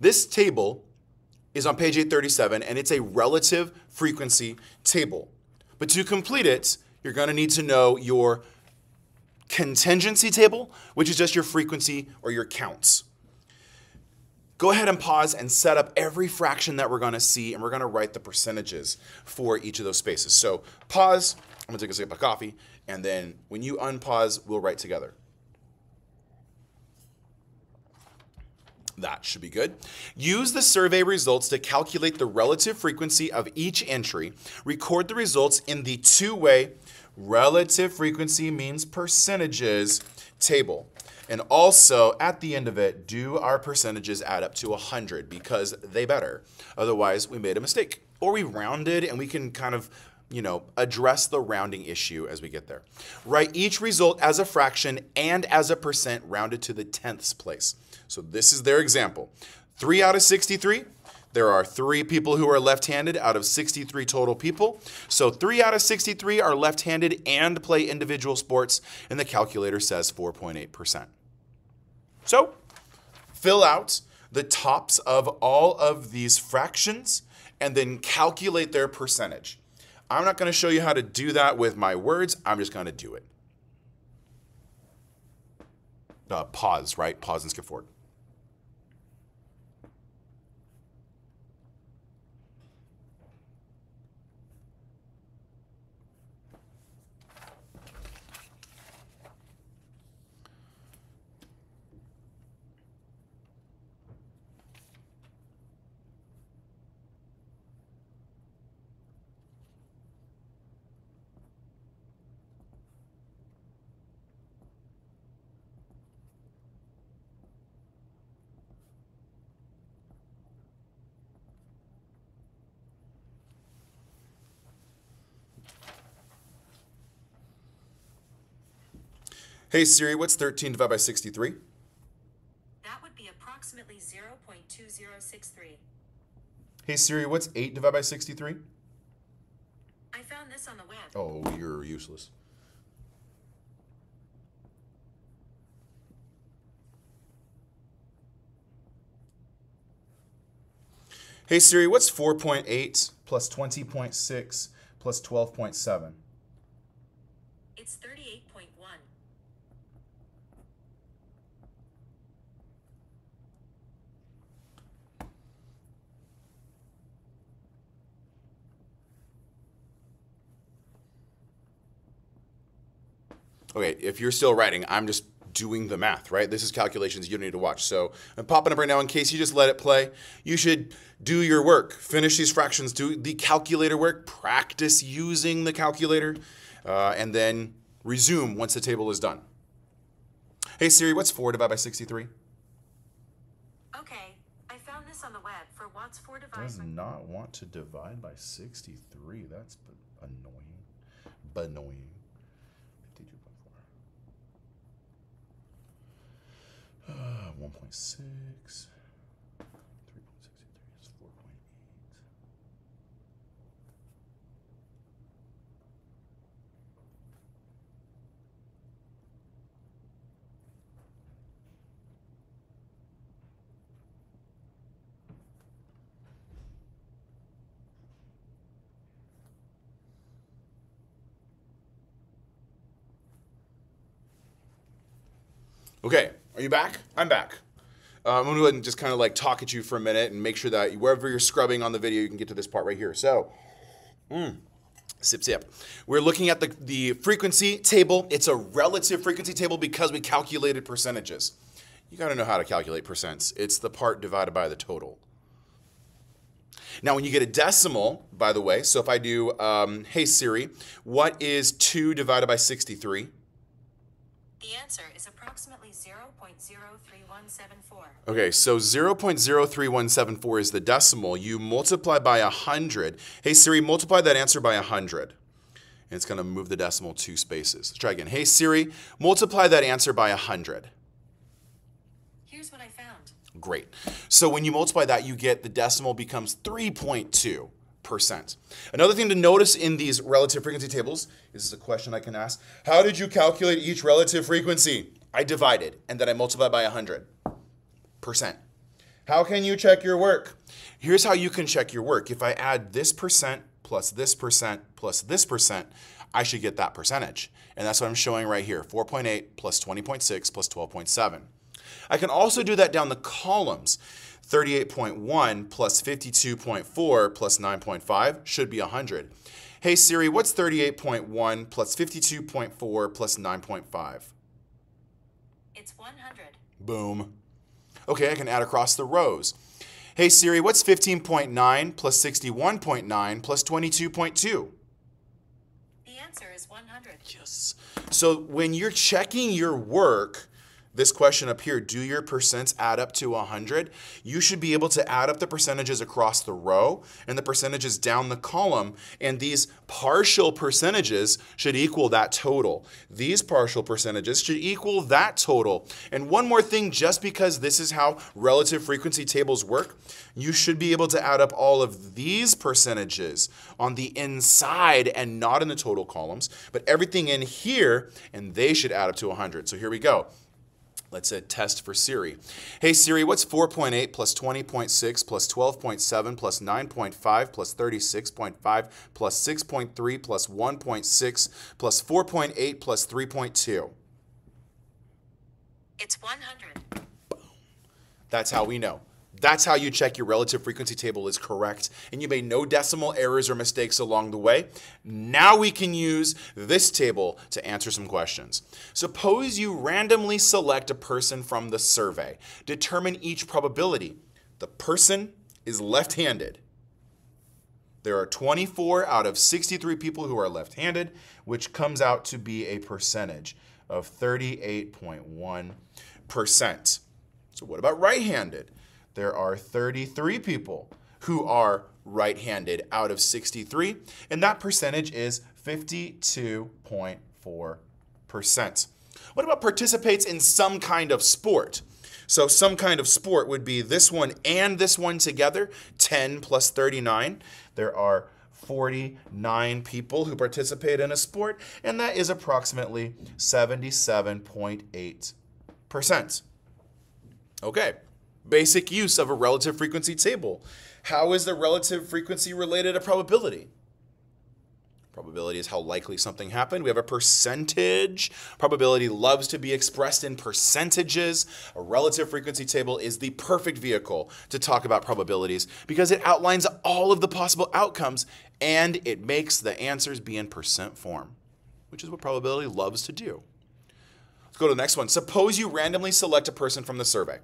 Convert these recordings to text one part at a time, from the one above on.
This table is on page 837, and it's a relative frequency table. But to complete it, you're going to need to know your contingency table, which is just your frequency or your counts. Go ahead and pause and set up every fraction that we're going to see, and we're going to write the percentages for each of those spaces. So pause, I'm going to take a sip of coffee, and then when you unpause, we'll write together. That should be good. Use the survey results to calculate the relative frequency of each entry. Record the results in the two-way relative frequency means percentages table. And also, at the end of it, do our percentages add up to 100 because they better. Otherwise, we made a mistake. Or we rounded, and we can kind of, address the rounding issue as we get there. Write each result as a fraction and as a percent rounded to the tenths place. So this is their example. 3 out of 63. There are 3 people who are left-handed out of 63 total people. So 3 out of 63 are left-handed and play individual sports, and the calculator says 4.8%. So fill out the tops of all of these fractions and then calculate their percentage. I'm not going to show you how to do that with my words. I'm just going to do it. Pause, right? Pause and skip forward. Hey Siri, what's 13 divided by 63? That would be approximately 0.2063. Hey Siri, what's 8 divided by 63? I found this on the web. Oh, you're useless. Hey Siri, what's 4.8 plus 20.6 plus 12.7? It's 38.1. Okay, if you're still writing, I'm just doing the math, right? This is calculations you don't need to watch. So I'm popping up right now in case you just let it play. You should do your work. Finish these fractions, do the calculator work, practice using the calculator, and then resume once the table is done. Hey Siri, what's 4 divided by 63? Okay, I found this on the web for what's 4 divided Does not want to divide by 63. That's annoying. Annoying. 1.6, 3.63 is 4.8. Okay, are you back? I'm back. I'm going to go ahead and just kind of like talk at you for a minute and make sure that wherever you're scrubbing on the video, you can get to this part right here. So, sip, sip. We're looking at the frequency table. It's a relative frequency table because we calculated percentages. You got to know how to calculate percents. It's the part divided by the total. Now, when you get a decimal, by the way, so if I do, hey Siri, what is 2 divided by 63? The answer is approximately 0.03174. Okay, so 0.03174 is the decimal. You multiply by 100. Hey Siri, multiply that answer by 100. And it's going to move the decimal 2 spaces. Let's try again. Hey Siri, multiply that answer by 100. Here's what I found. Great. So when you multiply that, you get the decimal becomes 3.2%. Another thing to notice in these relative frequency tables, this is a question I can ask. How did you calculate each relative frequency? I divided, and then I multiplied by 100%. How can you check your work? Here's how you can check your work. If I add this percent plus this percent plus this percent, I should get that percentage. And that's what I'm showing right here, 4.8 plus 20.6 plus 12.7. I can also do that down the columns. 38.1 plus 52.4 plus 9.5 should be 100. Hey Siri, what's 38.1 plus 52.4 plus 9.5? It's 100. Boom. Okay, I can add across the rows. Hey Siri, what's 15.9 plus 61.9 plus 22.2? The answer is 100. Yes. So when you're checking your work, this question up here, do your percents add up to 100? You should be able to add up the percentages across the row and the percentages down the column, and these partial percentages should equal that total. These partial percentages should equal that total. And one more thing, just because this is how relative frequency tables work, you should be able to add up all of these percentages on the inside and not in the total columns, but everything in here, and they should add up to 100. So here we go. Let's test for Siri. Hey Siri, what's 4.8 plus 20.6 plus 12.7 plus 9.5 plus 36.5 plus 6.3 plus 1.6 plus 4.8 plus 3.2? It's 100. That's how we know. That's how you check your relative frequency table is correct, and you made no decimal errors or mistakes along the way. Now we can use this table to answer some questions. Suppose you randomly select a person from the survey. Determine each probability. The person is left-handed. There are 24 out of 63 people who are left-handed, which comes out to be a percentage of 38.1%. So what about right-handed? There are 33 people who are right-handed out of 63, and that percentage is 52.4%. What about participates in some kind of sport? So some kind of sport would be this one and this one together, 10 plus 39. There are 49 people who participate in a sport, and that is approximately 77.8%. Okay. Basic use of a relative frequency table. How is the relative frequency related to probability? Probability is how likely something happened. We have a percentage. Probability loves to be expressed in percentages. A relative frequency table is the perfect vehicle to talk about probabilities because it outlines all of the possible outcomes and it makes the answers be in percent form, which is what probability loves to do. Let's go to the next one. Suppose you randomly select a person from the survey.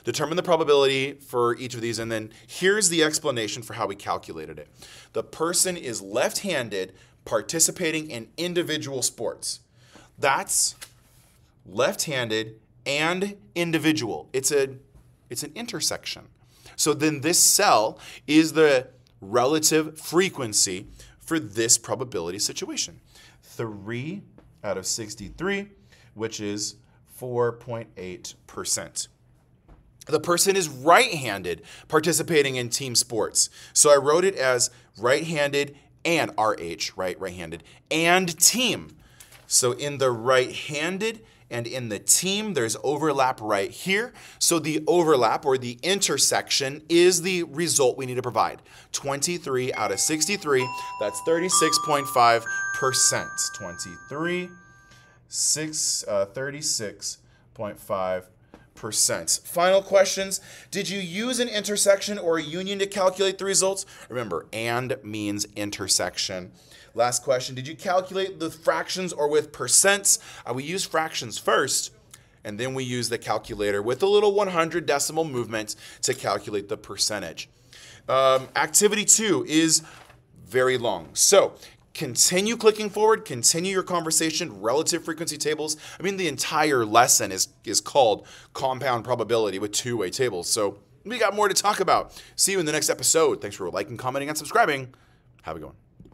Determine the probability for each of these, and then here's the explanation for how we calculated it. The person is left-handed participating in individual sports. That's left-handed and individual. It's an intersection. So then this cell is the relative frequency for this probability situation. 3 out of 63, which is 4.8%. The person is right-handed participating in team sports. So I wrote it as right-handed and RH, right-handed, and team. So in the right-handed and in the team, there's overlap right here. So the overlap or the intersection is the result we need to provide. 23 out of 63, that's 36.5%. 36.5%. Final questions. Did you use an intersection or a union to calculate the results? Remember, and means intersection. Last question. Did you calculate the fractions or with percents? We use fractions first, and then we use the calculator with a little 100 decimal movement to calculate the percentage. Activity 2 is very long. So continue clicking forward, continue your conversation, relative frequency tables. I mean, the entire lesson is called compound probability with two-way tables. So we got more to talk about. See you in the next episode. Thanks for liking, commenting, and subscribing. Have a good one.